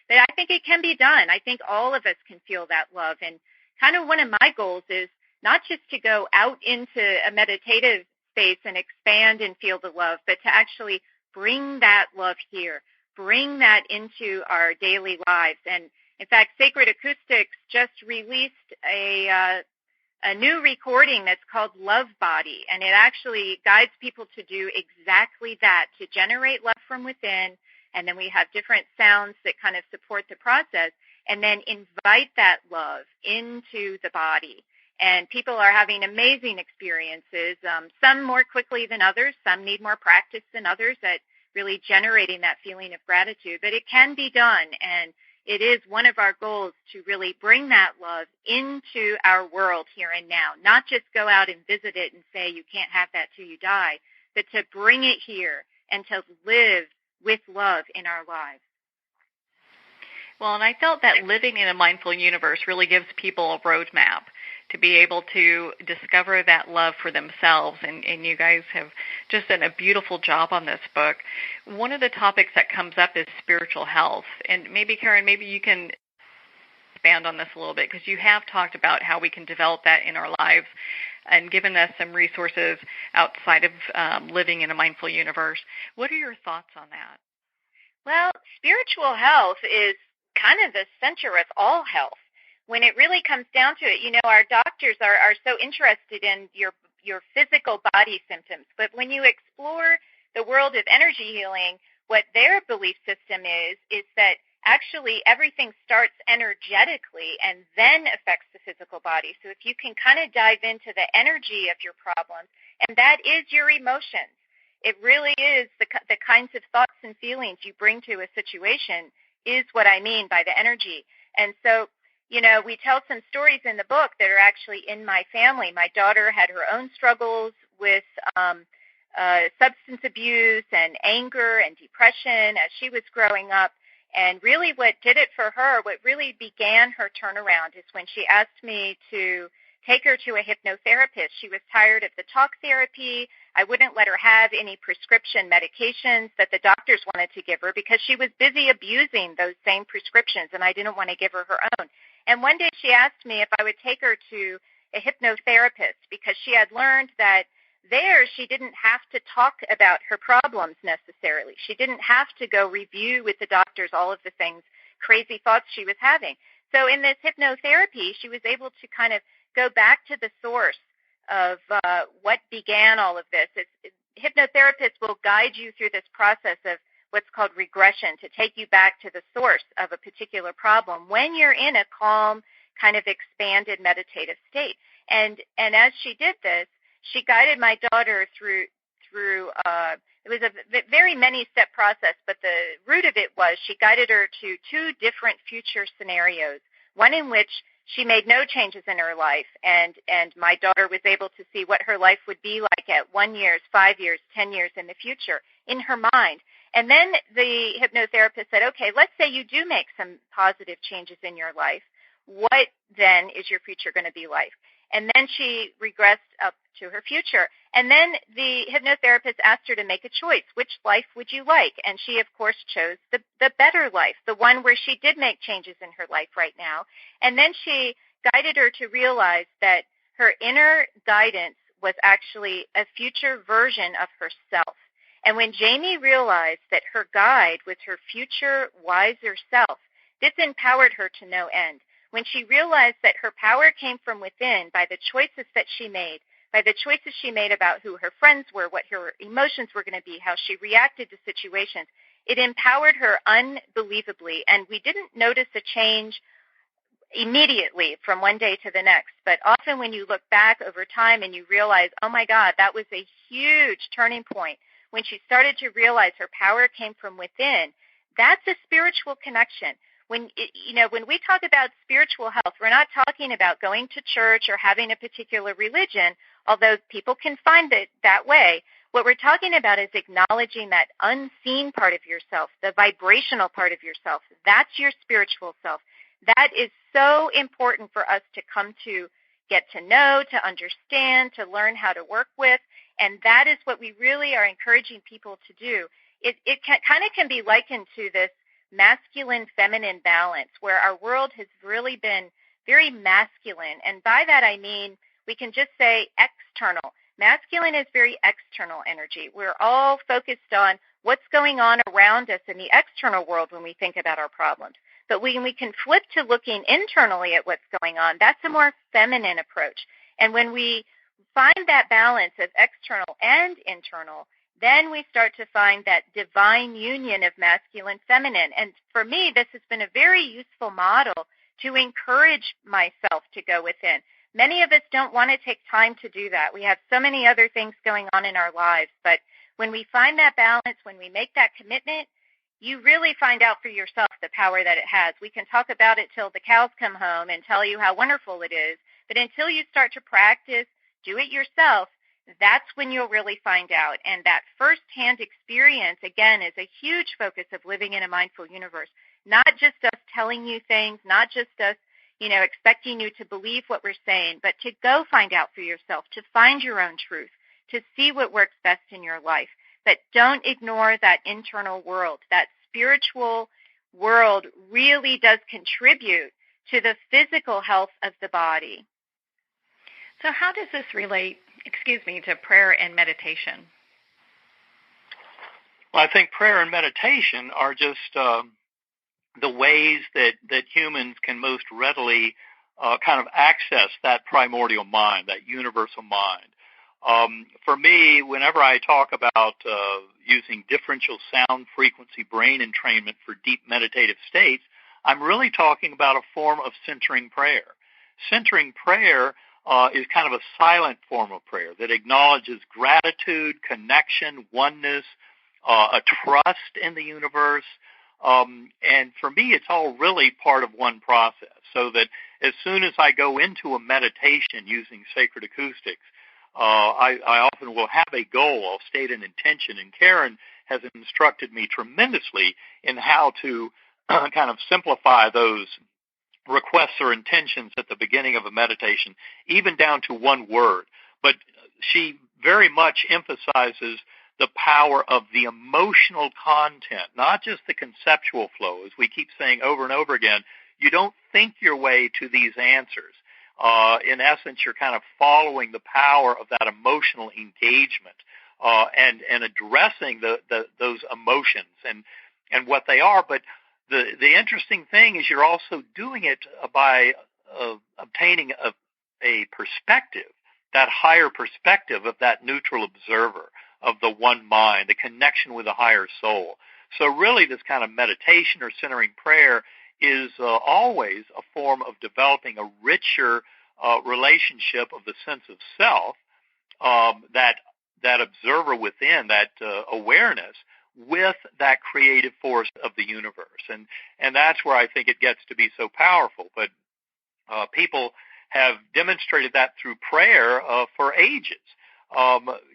But I think it can be done. I think all of us can feel that love. And kind of one of my goals is not just to go out into a meditative space and expand and feel the love, but to actually bring that love here, bring that into our daily lives. And in fact, Sacred Acoustics just released a new recording that's called Love Body, and it actually guides people to do exactly that, to generate love from within, and then we have different sounds that kind of support the process, and then invite that love into the body. And people are having amazing experiences, some more quickly than others, some need more practice than others at really generating that feeling of gratitude, but it can be done, and it is one of our goals to really bring that love into our world here and now, not just go out and visit it and say you can't have that till you die, but to bring it here and to live with love in our lives. Well, and I felt that living in a mindful universe really gives people a roadmap to be able to discover that love for themselves, and you guys have just done a beautiful job on this book. One of the topics that comes up is spiritual health, and maybe, Karen, maybe you can expand on this a little bit, because you have talked about how we can develop that in our lives and given us some resources outside of living in a mindful universe. What are your thoughts on that? Well, spiritual health is kind of the center of all health. When it really comes down to it, our doctors are so interested in your physical body symptoms. But when you explore the world of energy healing, what their belief system is that actually everything starts energetically and then affects the physical body. So if you can kind of dive into the energy of your problems, and that is your emotions, it really is the kinds of thoughts and feelings you bring to a situation is what I mean by the energy. And so, we tell some stories in the book that are actually in my family. My daughter had her own struggles with substance abuse and anger and depression as she was growing up. And really what did it for her, what really began her turnaround is when she asked me to take her to a hypnotherapist. She was tired of the talk therapy. I wouldn't let her have any prescription medications that the doctors wanted to give her because she was busy abusing those same prescriptions, and I didn't want to give her her own. And one day she asked me if I would take her to a hypnotherapist because she had learned that there she didn't have to talk about her problems necessarily. She didn't have to go review with the doctors all of the things, crazy thoughts she was having. So in this hypnotherapy, she was able to kind of go back to the source of what began all of this. Hypnotherapists will guide you through this process of what's called regression to take you back to the source of a particular problem when you're in a calm, kind of expanded meditative state. And as she did this, she guided my daughter through it was a very many-step process, but the root of it was she guided her to two different future scenarios, one in which she made no changes in her life, and my daughter was able to see what her life would be like at 1 year, 5 years, 10 years in the future in her mind. And then the hypnotherapist said, okay, let's say you do make some positive changes in your life. What then is your future going to be like? And then she regressed up to her future. And then the hypnotherapist asked her to make a choice. Which life would you like? And she, of course, chose the better life, the one where she did make changes in her life right now. And then she guided her to realize that her inner guidance was actually a future version of herself. And when Jamie realized that her guide was her future, wiser self, this empowered her to no end. When she realized that her power came from within by the choices that she made, by the choices she made about who her friends were, what her emotions were going to be, how she reacted to situations, it empowered her unbelievably. And we didn't notice a change immediately from one day to the next. But often when you look back over time and you realize, oh my God, that was a huge turning point when she started to realize her power came from within, that's a spiritual connection. When we talk about spiritual health, we're not talking about going to church or having a particular religion, although people can find it that way. What we're talking about is acknowledging that unseen part of yourself, the vibrational part of yourself. That's your spiritual self. That is so important for us to come to get to know, to understand, to learn how to work with, and that is what we really are encouraging people to do. It kind of can be likened to this masculine-feminine balance where our world has really been very masculine, and by that I mean we can just say external. Masculine is very external energy. We're all focused on what's going on around us in the external world when we think about our problems. But when we can flip to looking internally at what's going on, that's a more feminine approach. And when we find that balance of external and internal, then we start to find that divine union of masculine feminine. And for me, this has been a very useful model to encourage myself to go within. Many of us don't want to take time to do that. We have so many other things going on in our lives. But when we find that balance, when we make that commitment, you really find out for yourself the power that it has. We can talk about it till the cows come home and tell you how wonderful it is. But until you start to practice, do it yourself, that's when you'll really find out. And that firsthand experience, again, is a huge focus of living in a mindful universe. Not just us telling you things, not just us, expecting you to believe what we're saying, but to go find out for yourself, to find your own truth, to see what works best in your life. But don't ignore that internal world. That spiritual world really does contribute to the physical health of the body. So how does this relate, to prayer and meditation? Well, I think prayer and meditation are just the ways that humans can most readily kind of access that primordial mind, that universal mind. For me, whenever I talk about using differential sound frequency brain entrainment for deep meditative states, I'm really talking about a form of centering prayer. Centering prayer is kind of a silent form of prayer that acknowledges gratitude, connection, oneness, a trust in the universe. And for me, it's all really part of one process, so that as soon as I go into a meditation using sacred acoustics, I often will have a goal. I'll state an intention, and Karen has instructed me tremendously in how to kind of simplify those requests or intentions at the beginning of a meditation, even down to one word. But she very much emphasizes the power of the emotional content, not just the conceptual flow. As we keep saying over and over again, you don't think your way to these answers. In essence, you're kind of following the power of that emotional engagement and addressing those emotions and what they are. But the interesting thing is you're also doing it by obtaining a perspective, that higher perspective of that neutral observer, of the one mind, the connection with the higher soul. So really this kind of meditation or centering prayer is always a form of developing a richer relationship of the sense of self, that observer within, that awareness with that creative force of the universe. And that's where I think it gets to be so powerful. But people have demonstrated that through prayer for ages.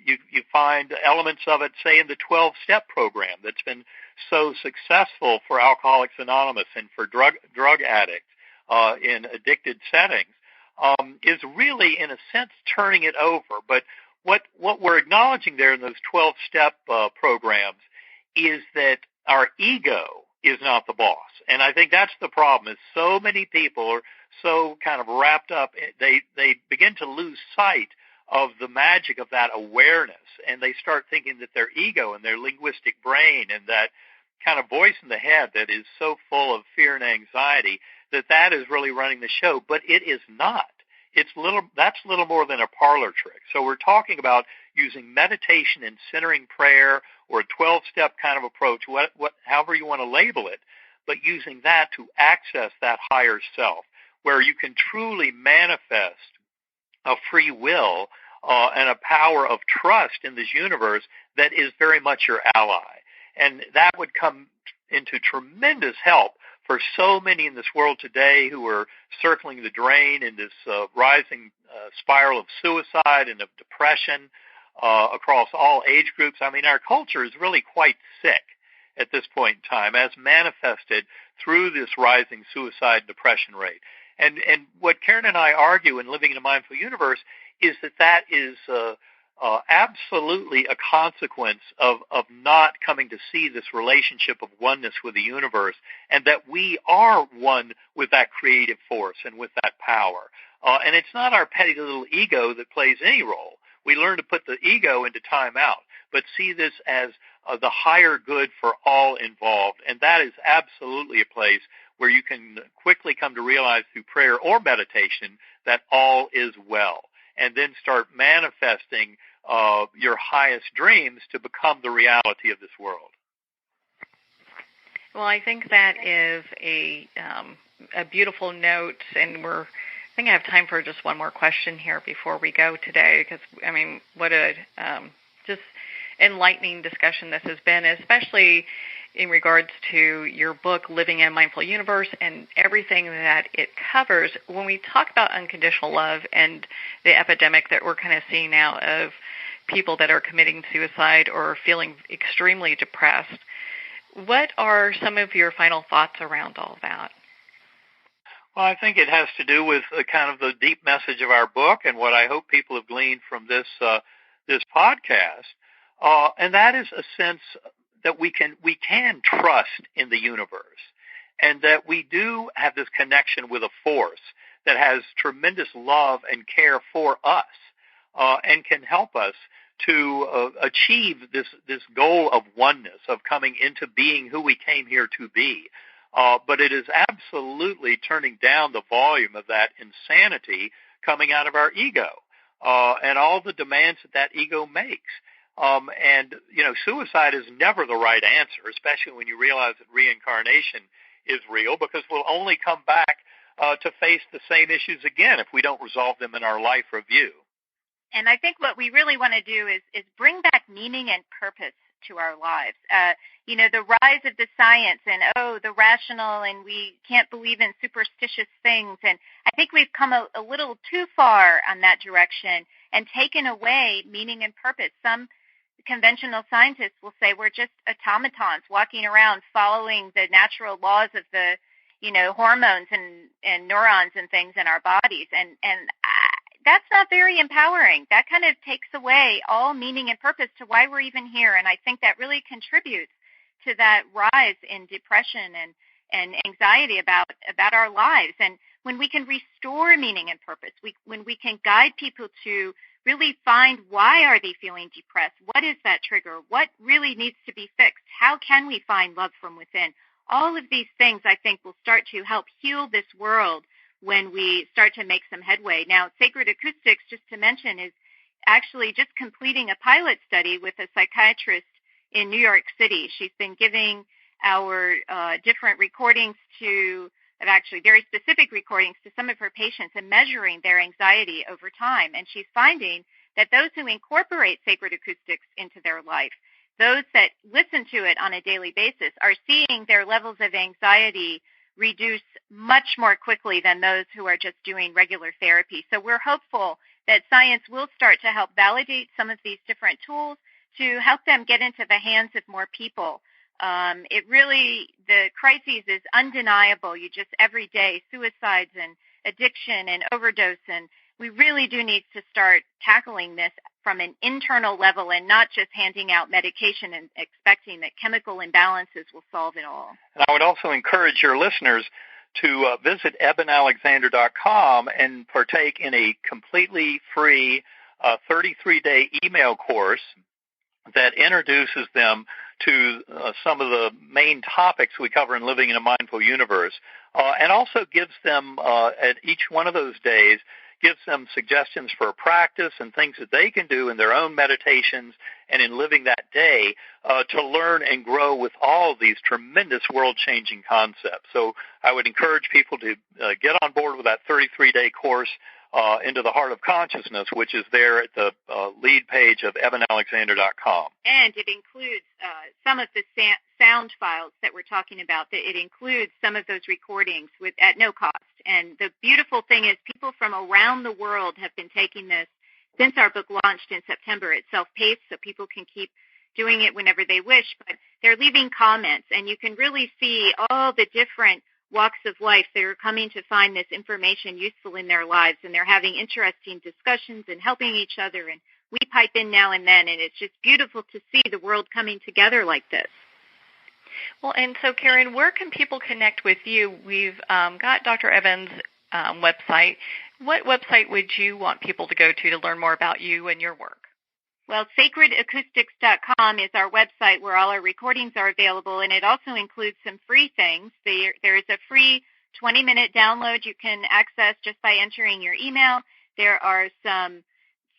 You find elements of it, say, in the 12-step program that's been so successful for Alcoholics Anonymous and for drug addicts in addicted settings, is really, in a sense, turning it over. But what we're acknowledging there in those 12-step programs is that our ego is not the boss. And I think that's the problem, is so many people are so kind of wrapped up, they begin to lose sight of the magic of that awareness, and they start thinking that their ego and their linguistic brain and that kind of voice in the head that is so full of fear and anxiety, that is really running the show. But it is not. That's little more than a parlor trick. So we're talking about using meditation and centering prayer, or a 12-step kind of approach, however you want to label it, but using that to access that higher self. where you can truly manifest a free will and a power of trust in this universe that is very much your ally. And that would come into tremendous help for so many in this world today who are circling the drain in this rising spiral of suicide and of depression across all age groups. I mean, our culture is really quite sick at this point in time, as manifested through this rising suicide and depression rate. And what Karen and I argue in Living in a Mindful Universe is that is absolutely a consequence of not coming to see this relationship of oneness with the universe, and that we are one with that creative force and with that power. And it's not our petty little ego that plays any role. We learn to put the ego into timeout, but see this as the higher good for all involved. And that is absolutely a place where you can quickly come to realize through prayer or meditation that all is well, and then start manifesting your highest dreams to become the reality of this world. Well, I think that is a beautiful note, and I think I have time for just one more question here before we go today, because, I mean, what a just enlightening discussion this has been, especially in regards to your book, Living in a Mindful Universe, and everything that it covers. When we talk about unconditional love and the epidemic that we're kind of seeing now of people that are committing suicide or feeling extremely depressed, what are some of your final thoughts around all that? Well, I think it has to do with kind of the deep message of our book and what I hope people have gleaned from this podcast, and that is a sense that we can trust in the universe, and that we do have this connection with a force that has tremendous love and care for us, and can help us to achieve this goal of oneness, of coming into being who we came here to be. But it is absolutely turning down the volume of that insanity coming out of our ego, and all the demands that ego makes. And, you know, suicide is never the right answer, especially when you realize that reincarnation is real, because we'll only come back to face the same issues again if we don't resolve them in our life review. And I think what we really want to do is bring back meaning and purpose to our lives. You know, the rise of the science and, the rational, and we can't believe in superstitious things. And I think we've come a little too far on that direction and taken away meaning and purpose. Some conventional scientists will say we're just automatons walking around following the natural laws of the, hormones and neurons and things in our bodies. And that's not very empowering. That kind of takes away all meaning and purpose to why we're even here. And I think that really contributes to that rise in depression and anxiety about our lives. And when we can restore meaning and purpose, when we can guide people to really find why are they feeling depressed, what is that trigger, what really needs to be fixed, how can we find love from within, all of these things I think will start to help heal this world when we start to make some headway. Now, Sacred Acoustics, just to mention, is actually just completing a pilot study with a psychiatrist in New York City. She's been giving our different recordings actually very specific recordings to some of her patients and measuring their anxiety over time. And she's finding that those who incorporate Sacred Acoustics into their life, those that listen to it on a daily basis, are seeing their levels of anxiety reduce much more quickly than those who are just doing regular therapy. So we're hopeful that science will start to help validate some of these different tools to help them get into the hands of more people. The crisis is undeniable. Every day, suicides and addiction and overdose, and we really do need to start tackling this from an internal level and not just handing out medication and expecting that chemical imbalances will solve it all. And I would also encourage your listeners to visit ebenalexander.com and partake in a completely free 33-day email course that introduces them to some of the main topics we cover in Living in a Mindful Universe, and also gives them at each one of those days gives them suggestions for a practice and things that they can do in their own meditations and in living that day to learn and grow with all of these tremendous world-changing concepts. So I would encourage people to get on board with that 33-day course into the Heart of Consciousness, which is there at the lead page of ebenalexander.com. And it includes some of the sound files that we're talking about. It includes some of those recordings at no cost. And the beautiful thing is people from around the world have been taking this since our book launched in September. It's self-paced, so people can keep doing it whenever they wish. But they're leaving comments, and you can really see all the different walks of life that are coming to find this information useful in their lives, and they're having interesting discussions and helping each other, and we pipe in now and then, and it's just beautiful to see the world coming together like this. Well, and so, Karen, where can people connect with you? We've got Dr. Eben's website. What website would you want people to go to learn more about you and your work? Well, sacredacoustics.com is our website where all our recordings are available, and it also includes some free things. There is a free 20-minute download you can access just by entering your email. There are some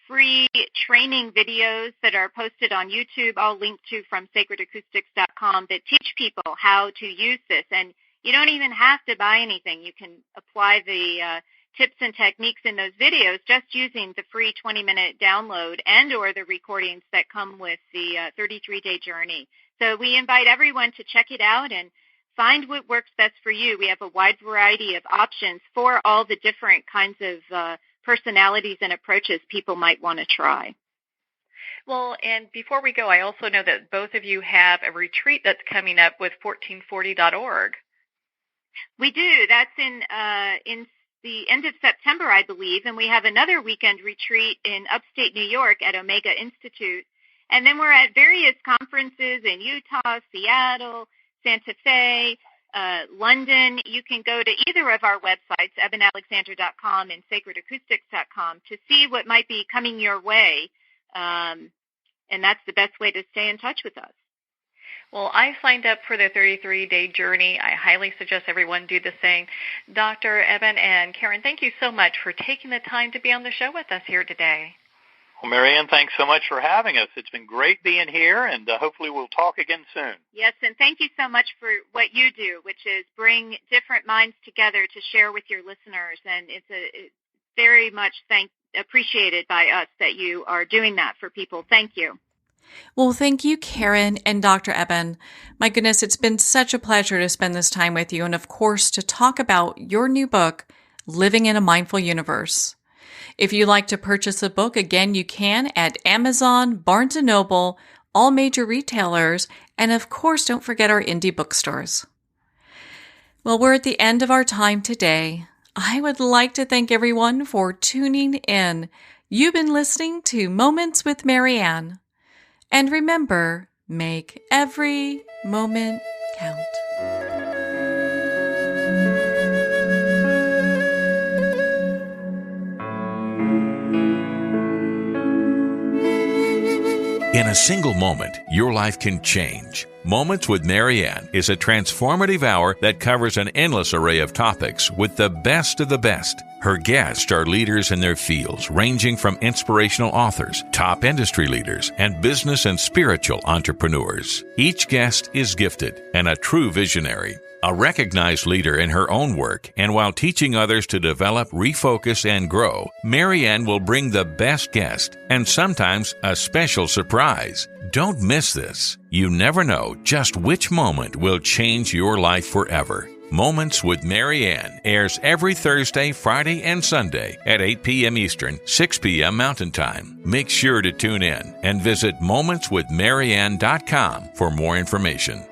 free training videos that are posted on YouTube, all linked to from sacredacoustics.com, that teach people how to use this. And you don't even have to buy anything. You can apply the tips and techniques in those videos just using the free 20-minute download and or the recordings that come with the 33-day journey. So we invite everyone to check it out and find what works best for you. We have a wide variety of options for all the different kinds of personalities and approaches people might want to try. Well, and before we go, I also know that both of you have a retreat that's coming up with 1440.org. We do. That's in the end of September, I believe, and we have another weekend retreat in upstate New York at Omega Institute. And then we're at various conferences in Utah, Seattle, Santa Fe, London. You can go to either of our websites, ebenalexander.com and sacredacoustics.com, to see what might be coming your way, and that's the best way to stay in touch with us. Well, I signed up for the 33-day journey. I highly suggest everyone do the same. Dr. Eben and Karen, thank you so much for taking the time to be on the show with us here today. Well, Marianne, thanks so much for having us. It's been great being here, and hopefully we'll talk again soon. Yes, and thank you so much for what you do, which is bring different minds together to share with your listeners, and it's very much appreciated by us that you are doing that for people. Thank you. Well, thank you, Karen and Dr. Eben. My goodness, it's been such a pleasure to spend this time with you and, of course, to talk about your new book, Living in a Mindful Universe. If you'd like to purchase a book, again, you can at Amazon, Barnes & Noble, all major retailers, and, of course, don't forget our indie bookstores. Well, we're at the end of our time today. I would like to thank everyone for tuning in. You've been listening to Moments with Marianne. And remember, make every moment count. In a single moment, your life can change. Moments with Marianne is a transformative hour that covers an endless array of topics with the best of the best. Her guests are leaders in their fields, ranging from inspirational authors, top industry leaders, and business and spiritual entrepreneurs. Each guest is gifted and a true visionary, a recognized leader in her own work, and while teaching others to develop, refocus, and grow, Marianne will bring the best guest and sometimes a special surprise. Don't miss this. You never know just which moment will change your life forever. Moments with Marianne airs every Thursday, Friday, and Sunday at 8 p.m. Eastern, 6 p.m. Mountain Time. Make sure to tune in and visit momentswithmarianne.com for more information.